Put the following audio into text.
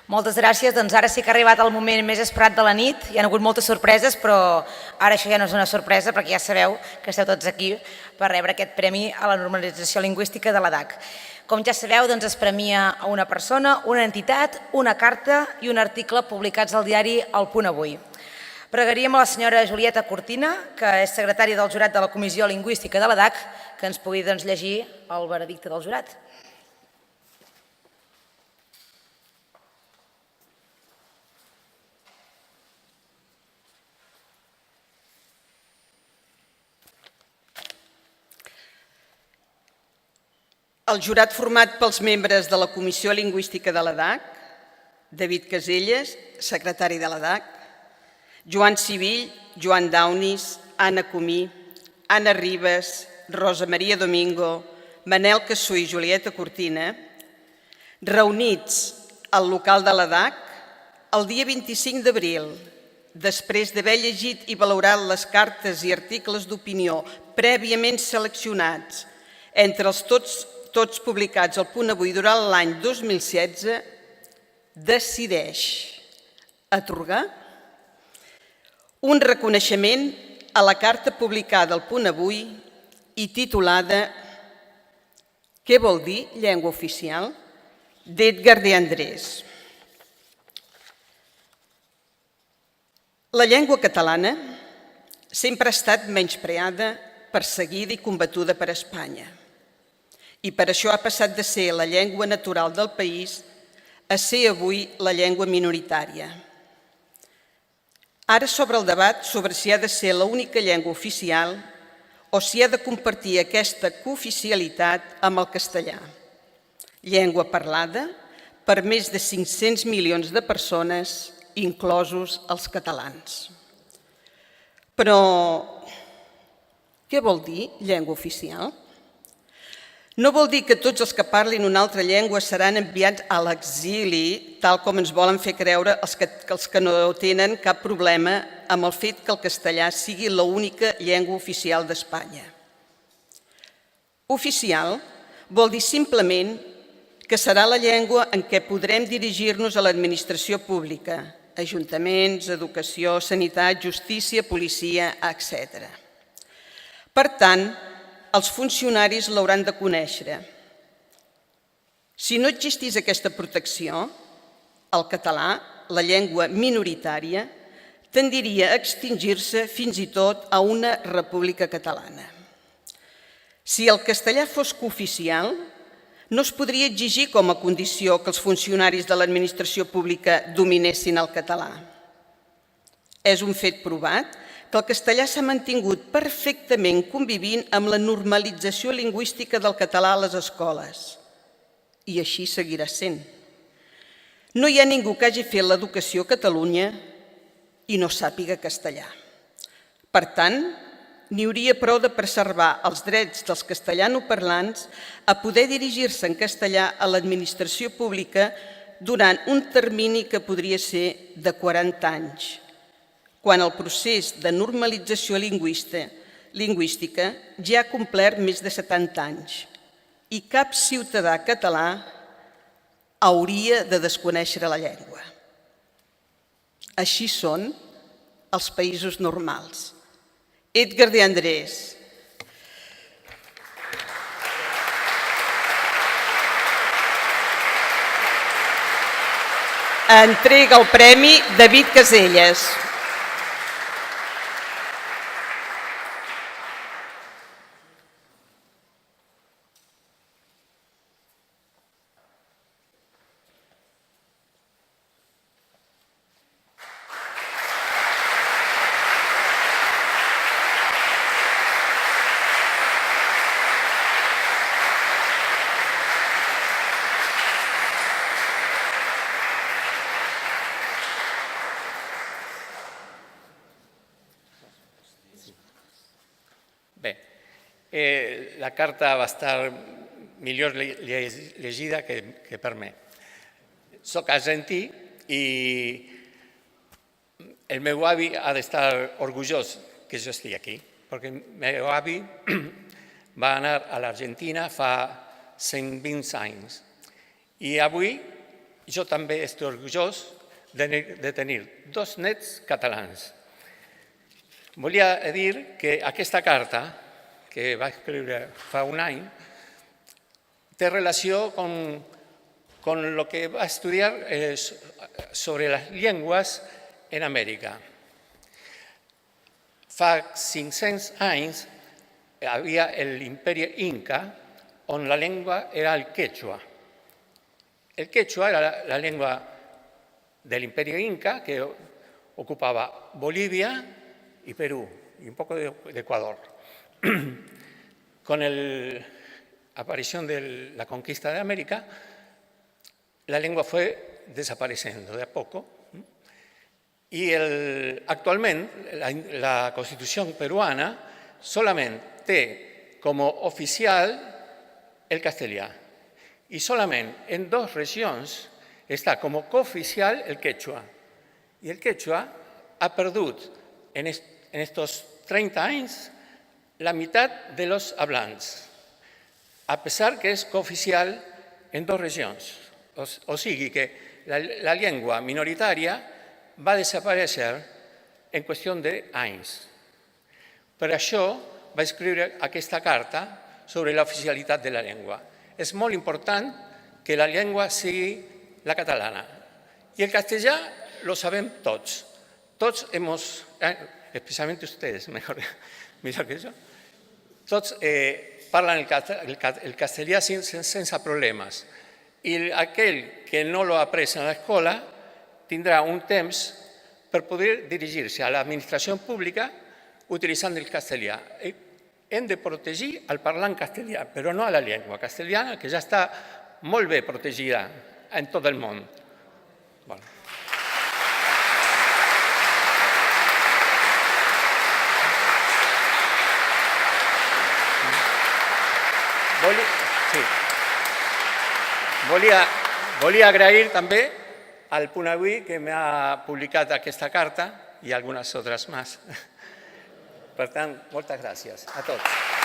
Moltes gràcies. Doncs ara sí que ha arribat el moment més esperat de la nit. Hi ha hagut moltes sorpreses, però ara això ja no és una sorpresa perquè ja sabeu que esteu tots aquí per rebre aquest premi a la normalització lingüística de l'EDAC. Com ja sabeu, doncs es premia a una persona, una entitat, una carta i un article publicats al diari El Punt Avui. Pregaríem a la senyora Julieta Cortina, que és secretària del jurat de la Comissió Lingüística de l'EDAC, que ens pugui llegir el veredicte del jurat. El jurat format pels membres de la Comissió Lingüística de l'EDAC, David Caselles, secretari de l'EDAC, Joan Civill, Joan Daunis, Anna Comí, Anna Ribas, Rosa Maria Domingo, Manel Cassú i Julieta Cortina, reunits al local de l'EDAC el dia 25 d'abril, després d'haver llegit i valorat les cartes i articles d'opinió prèviament seleccionats entre els tots publicats al Punt Avui durant l'any 2016, decideix atorgar un reconeixement a la carta publicada al Punt Avui i titulada «Què vol dir llengua oficial?» d'Edgar de Andrés. La llengua catalana sempre ha estat menyspreada, perseguida i combatuda per Espanya. I per això ha passat de ser la llengua natural del país a ser avui la llengua minoritària. Ara s'obre el debat sobre si ha de ser l'única llengua oficial o si ha de compartir aquesta cooficialitat amb el castellà, llengua parlada per més de 500 milions de persones, inclosos els catalans. Però què vol dir llengua oficial? No vol dir que tots els que parlin una altra llengua seran enviats a l'exili, tal com ens volen fer creure els que no tenen cap problema amb el fet que el castellà sigui l'única llengua oficial d'Espanya. Oficial vol dir simplement que serà la llengua en què podrem dirigir-nos a l'administració pública, ajuntaments, educació, sanitat, justícia, policia, etc. Per tant, els funcionaris l'hauran de conèixer. Si no existís aquesta protecció, el català, la llengua minoritària, tendiria a extingir-se fins i tot a una república catalana. Si el castellà fos cooficial, no es podria exigir com a condició que els funcionaris de l'administració pública dominessin el català. És un fet provat que el castellà s'ha mantingut perfectament convivint amb la normalització lingüística del català a les escoles. I així seguirà sent. No hi ha ningú que hagi fet l'educació a Catalunya i no sàpiga castellà. Per tant, n'hi hauria prou de preservar els drets dels castellanoparlants a poder dirigir-se en castellà a l'administració pública durant un termini que podria ser de 40 anys, quan el procés de normalització lingüística ja ha complert més de 70 anys i cap ciutadà català hauria de desconèixer la llengua. Així són els països normals. Edgar de Andrés. Entrega el premi David Caselles. La carta va estar millor llegida que per mi. Soc argentí i el meu avi ha d'estar orgullós que jo estigui aquí, perquè el meu avi va anar a l'Argentina fa 120 anys i avui jo també estic orgullós de tenir 2 nets catalans. Volia dir que aquesta carta, que vaig escriure fa un any, té relació con lo que va a estudiar sobre las lenguas en América. Fa 500 anys havia l'Imperi Inca, on la llengua era el quechua. El quechua era la lengua del Imperio Inca, que ocupaba Bolivia y Perú, y un poco de Ecuador. Con la aparición de la conquista de América, la lengua fue desapareciendo de a poco. Y actualmente la Constitución peruana solamente té como oficial el castellano. Y solamente en 2 regions está como cooficial el quechua. Y el quechua ha perdido en estos 30 años la mitad de los hablantes, a pesar que es cooficial en 2 regions. O sigui que la lengua minoritaria va a desaparecer en cuestión de años. Per això va escriure aquesta carta sobre l'oficialitat de la llengua. És molt important que la llengua sigui la catalana. Y el castellà lo sabem tots. Tots hemos, especialmente ustedes, mejor que yo, tots parlen el castellà sense problemes. Y aquel que no lo apresa en la escuela tindrà un temps per poder dirigir-se a l'administració pública utilitzant el castellà. Hem de protegir el parlant castellà, però no a la llengua castellana, que ja està molt bé protegida en tot el món. Bueno. Volia agrair també al Punt Avui que m'ha publicat aquesta carta i algunes altres més. Per tant, moltes gràcies a tots.